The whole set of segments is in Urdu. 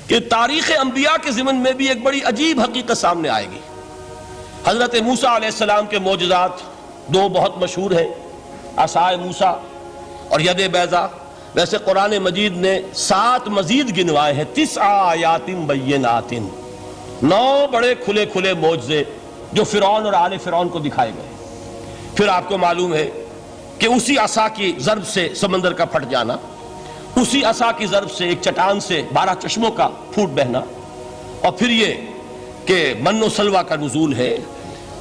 کہ تاریخ انبیاء کے ضمن میں بھی ایک بڑی عجیب حقیقت سامنے آئے گی۔ حضرت موسیٰ علیہ السلام کے معجزات دو بہت مشہور ہیں، عصائے موسیٰ اور ید بیضاء۔ ویسے قرآن مجید نے 7 مزید گنوائے ہیں، 9 آیات بینات، 9 بڑے کھلے کھلے معجزے جو فرعون اور آل فرعون کو دکھائے گئے۔ پھر آپ کو معلوم ہے کہ اسی عصا کی ضرب سے سمندر کا پھٹ جانا، اسی عصا کی ضرب سے ایک چٹان سے 12 چشموں کا پھوٹ بہنا، اور پھر یہ کہ من و سلوہ کا نزول ہے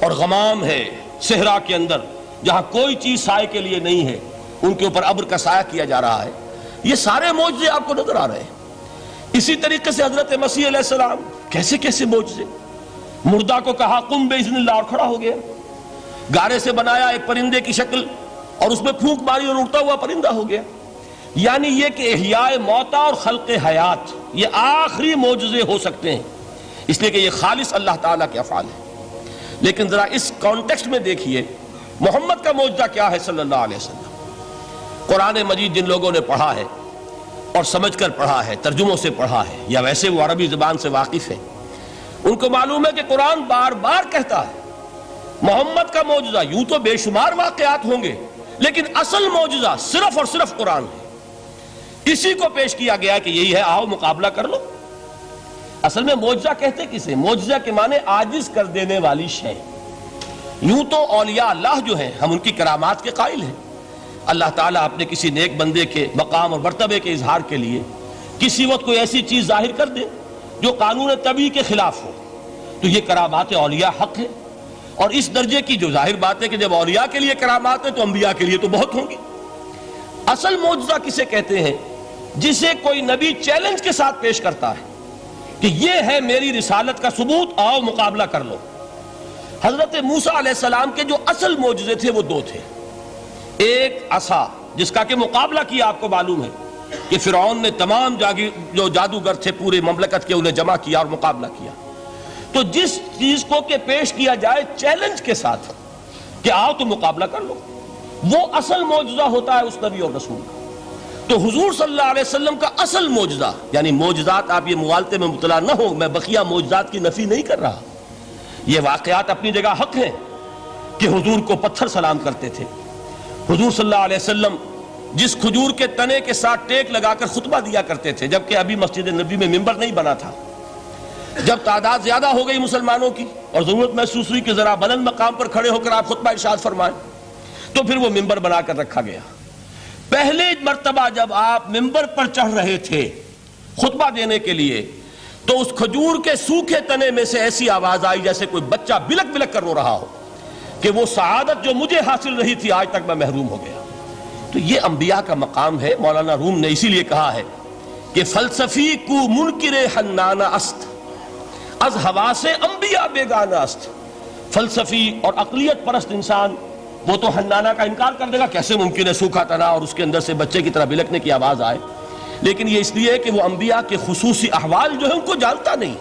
اور غمام ہے صحرا کے اندر جہاں کوئی چیز سائے کے لیے نہیں ہے، ان کے اوپر ابر کا سایہ کیا جا رہا ہے۔ یہ سارے معجزے آپ کو نظر آ رہے ہیں۔ اسی طریقے سے حضرت مسیح علیہ السلام کیسے کیسے معجزے، مردہ کو کہا قم باذن اللہ اور کھڑا ہو گیا، گارے سے بنایا ایک پرندے کی شکل اور اس میں پھونک ماری اور اڑتا ہوا پرندہ ہو گیا۔ یعنی یہ کہ احیاء موتا اور خلق حیات یہ آخری معجزے ہو سکتے ہیں، اس لیے کہ یہ خالص اللہ تعالیٰ کے افعال ہیں۔ لیکن ذرا اس کانٹیکسٹ میں دیکھیے محمد کا معجزہ کیا ہے صلی اللہ علیہ وسلم۔ قرآن مجید جن لوگوں نے پڑھا ہے اور سمجھ کر پڑھا ہے، ترجموں سے پڑھا ہے، یا ویسے وہ عربی زبان سے واقف ہیں، ان کو معلوم ہے کہ قرآن بار بار کہتا ہے محمد کا معجزہ یوں تو بے شمار واقعات ہوں گے، لیکن اصل معجزہ صرف اور صرف قرآن ہے۔ اسی کو پیش کیا گیا کہ یہی ہے، آؤ مقابلہ کر لو۔ اصل میں معجزہ کہتے کسے؟ معجزہ کے معنی عاجز کر دینے والی شے۔ یوں تو اولیاء اللہ جو ہیں ہم ان کی کرامات کے قائل ہیں، اللہ تعالیٰ اپنے کسی نیک بندے کے مقام اور مرتبے کے اظہار کے لیے کسی وقت کوئی ایسی چیز ظاہر کر دے جو قانون طبیعی کے خلاف ہو، تو یہ کرامات اولیاء حق ہے۔ اور اس درجے کی جو ظاہر بات ہے کہ جب اولیاء کے لیے کرامات ہے تو انبیاء کے لیے تو بہت ہوں گی۔ اصل معجزہ کسے کہتے ہیں؟ جسے کوئی نبی چیلنج کے ساتھ پیش کرتا ہے کہ یہ ہے میری رسالت کا ثبوت، آؤ مقابلہ کر لو۔ حضرت موسیٰ علیہ السلام کے جو اصل معجزے تھے وہ 2 تھے۔ ایک عصا جس کا کہ مقابلہ کیا، آپ کو معلوم ہے کہ فرعون نے تمام جو جادوگر تھے پورے مملکت کے انہیں جمع کیا اور مقابلہ کیا۔ تو جس چیز کو کہ پیش کیا جائے چیلنج کے ساتھ کہ آؤ تو مقابلہ کر لو، وہ اصل معجزہ ہوتا ہے اس نبی اور رسول کا۔ تو حضور صلی اللہ علیہ وسلم کا اصل معجزہ، یعنی معجزات آپ یہ مغالطے میں مبتلا نہ ہو، میں بقیہ معجزات کی نفی نہیں کر رہا، یہ واقعات اپنی جگہ حق ہیں کہ حضور کو پتھر سلام کرتے تھے۔ حضور صلی اللہ علیہ وسلم جس کھجور کے تنے کے ساتھ ٹیک لگا کر خطبہ دیا کرتے تھے، جبکہ ابھی مسجد نبی میں ممبر نہیں بنا تھا، جب تعداد زیادہ ہو گئی مسلمانوں کی اور ضرورت محسوس ہوئی کہ ذرا بلند مقام پر کھڑے ہو کر آپ خطبہ ارشاد فرمائیں، تو پھر وہ ممبر بنا کر رکھا گیا۔ پہلے مرتبہ جب آپ ممبر پر چڑھ رہے تھے خطبہ دینے کے لیے، تو اس کھجور کے سوکھے تنے میں سے ایسی آواز آئی جیسے کوئی بچہ بلک بلک کر رو رہا ہو کہ وہ سعادت جو مجھے حاصل رہی تھی آج تک میں محروم ہو گیا۔ تو یہ انبیاء کا مقام ہے۔ مولانا روم نے اسی لیے کہا ہے کہ فلسفی کو منکر حنانہ است، از حواس انبیاء بیگانہ است۔ فلسفی اور عقلیت پرست انسان وہ تو حنانہ کا انکار کر دے گا، کیسے ممکن ہے سوکھا تنا اور اس کے اندر سے بچے کی طرح بلکنے کی آواز آئے، لیکن یہ اس لیے کہ وہ انبیاء کے خصوصی احوال جو ہے ان کو جانتا نہیں۔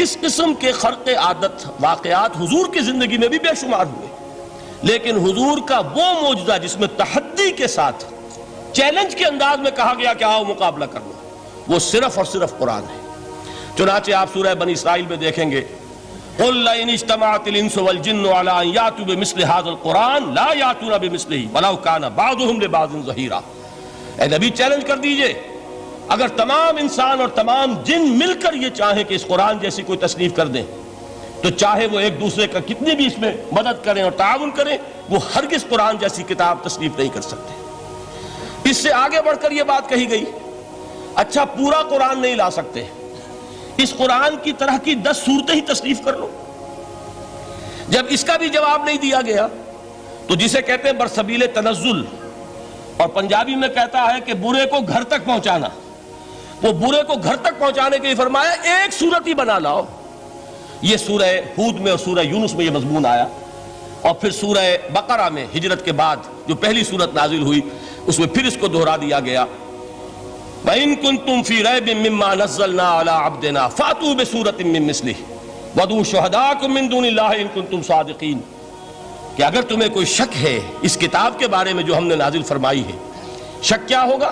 اس قسم کے خرق عادت واقعات حضور کی زندگی میں بھی بے شمار ہوئے، لیکن حضور کا وہ معجزہ جس میں تحدی کے ساتھ چیلنج کے انداز میں کہا گیا کہ آؤ مقابلہ کر لو، وہ صرف اور صرف قرآن ہے۔ چنانچہ آپ سورہ بنی اسرائیل میں دیکھیں گے قُلْ لَئِنِ اجْتَمَعَتِ الْإِنسُ وَالْجِنُّ عَلَىٰ أَن يَأْتُوا بِمِثْلِ هَٰذَا الْقُرْآنِ لَا يَأْتُونَ بِمِثْلِهِ وَلَوْ كَانَ بَعْضُهُمْ لِبَعْضٍ ظَهِيرًا۔ اے نبی چیلنج کر دیجئے، اگر تمام انسان اور تمام جن مل کر یہ چاہیں کہ اس قرآن جیسی کوئی تصنیف کر دیں، تو چاہے وہ ایک دوسرے کا کتنی بھی اس میں مدد کریں اور تعاون کریں، وہ ہرگز قرآن جیسی کتاب تصنیف نہیں کر سکتے۔ اس سے آگے بڑھ کر یہ بات کہی گئی، اچھا پورا قرآن نہیں لا سکتے، اس قرآن کی طرح کی 10 صورتیں ہی تصنیف کر لو۔ جب اس کا بھی جواب نہیں دیا گیا تو جسے کہتے ہیں برسبیل تنزل، اور پنجابی میں کہتا ہے کہ برے کو گھر تک پہنچانا، وہ برے کو گھر تک پہنچانے کے لیے فرمایا ایک صورت ہی بنا لاؤ۔ یہ سورہ ہود میں اور سورہ یونس میں یہ مضمون آیا، اور پھر سورہ بقرہ میں ہجرت کے بعد جو پہلی سورت نازل ہوئی اس میں پھر اس کو دہرا دیا گیا، وَإِن كُنتُمْ فِي رَيْبٍ مِّمَّا نَزَّلْنَا عَلَىٰ عَبْدِنَا فَأْتُوا بِسُورَةٍ مِّن مِّثْلِهِ وَادْعُوا شُهَدَاءَكُم مِّن دُونِ اللَّهِ إِن كُنتُمْ صَادِقِينَ، کہ اگر تمہیں کوئی شک ہے اس کتاب کے بارے میں جو ہم نے نازل فرمائی ہے، شک کیا ہوگا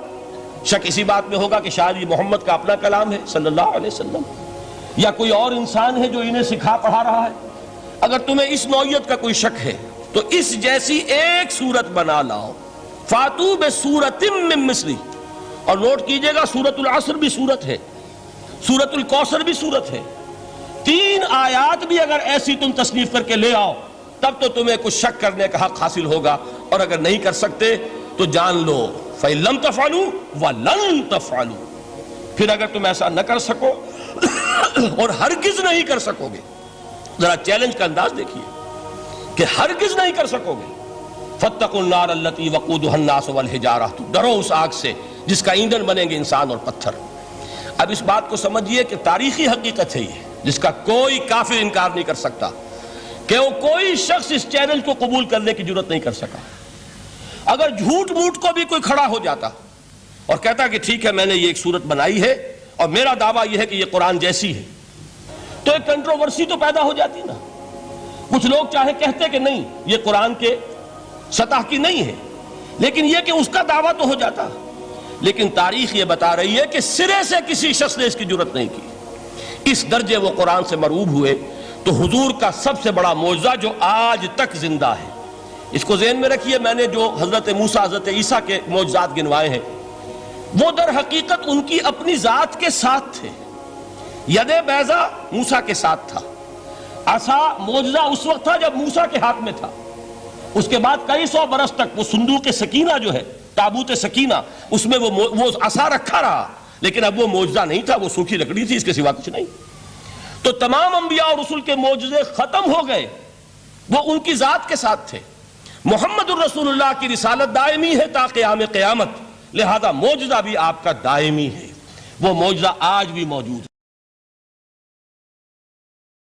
شک اسی بات میں ہوگا کہ شاید یہ محمد کا اپنا کلام ہے صلی اللہ علیہ وسلم، یا کوئی اور انسان ہے جو انہیں سکھا پڑھا رہا ہے۔ اگر تمہیں اس نوعیت کا کوئی شک ہے تو اس جیسی ایک صورت بنا لاؤ، فاتو بسورۃ من مثلی، اور نوٹ کیجئے گا سورۃ العصر بھی صورت ہے، سورۃ الکوثر بھی صورت ہے، 3 آیات بھی اگر ایسی تم تصنیف کر کے لے آؤ تب تو تمہیں کچھ شک کرنے کا حق حاصل ہوگا، اور اگر نہیں کر سکتے تو جان لو فَإِن لَمْ تَفْعَلُوا وَلَن تَفْعَلُوا، پھر اگر تم ایسا نہ کر سکو اور ہرگز نہیں کر سکو گے، ذرا چیلنج کا انداز دیکھیے کہ ہرگز نہیں کر سکو گے، فَاتَّقُوا النَّارَ الَّتِي وَقُودُهَا النَّاسُ وَالْحِجَارَةُ، تو ڈرو اس آگ سے جس کا ایندھن بنیں گے انسان اور پتھر۔ اب اس بات کو سمجھیے کہ تاریخی حقیقت ہے یہ، جس کا کوئی کافر انکار نہیں کر سکتا، کہ وہ کوئی شخص اس چیلنج کو قبول کرنے کی جرات نہیں کر سکا۔ اگر جھوٹ موٹ کو بھی کوئی کھڑا ہو جاتا اور کہتا کہ ٹھیک ہے میں نے یہ ایک صورت بنائی ہے اور میرا دعویٰ یہ ہے کہ یہ قرآن جیسی ہے، تو ایک کنٹروورسی تو پیدا ہو جاتی نا، کچھ لوگ چاہے کہتے کہ نہیں یہ قرآن کے سطح کی نہیں ہے، لیکن یہ کہ اس کا دعویٰ تو ہو جاتا۔ لیکن تاریخ یہ بتا رہی ہے کہ سرے سے کسی شخص نے اس کی جرات نہیں کی، اس درجے وہ قرآن سے مرعوب ہوئے۔ تو حضور کا سب سے بڑا معجزہ جو آج تک زندہ ہے، اس کو ذہن میں رکھیے، میں نے جو حضرت موسیٰ حضرت عیسیٰ کے معجزات گنوائے ہیں وہ در حقیقت ان کی اپنی ذات کے ساتھ تھے۔ ید بیضا موسیٰ کے ساتھ تھا، عصا معجزہ اس وقت تھا جب موسیٰ کے ہاتھ میں تھا، اس کے بعد کئی سو برس تک وہ صندوق سکینہ جو ہے، تابوت سکینہ، اس میں وہ عصا رکھا رہا، لیکن اب وہ معجزہ نہیں تھا، وہ سوکھی لکڑی تھی، اس کے سوا کچھ نہیں۔ تو تمام انبیاء اور رسول کے معجزے ختم ہو گئے، وہ ان کی ذات کے ساتھ تھے۔ محمد الرسول اللہ کی رسالت دائمی ہے تا قیام قیامت، لہذا معجزہ بھی آپ کا دائمی ہے، وہ معجزہ آج بھی موجود ہے۔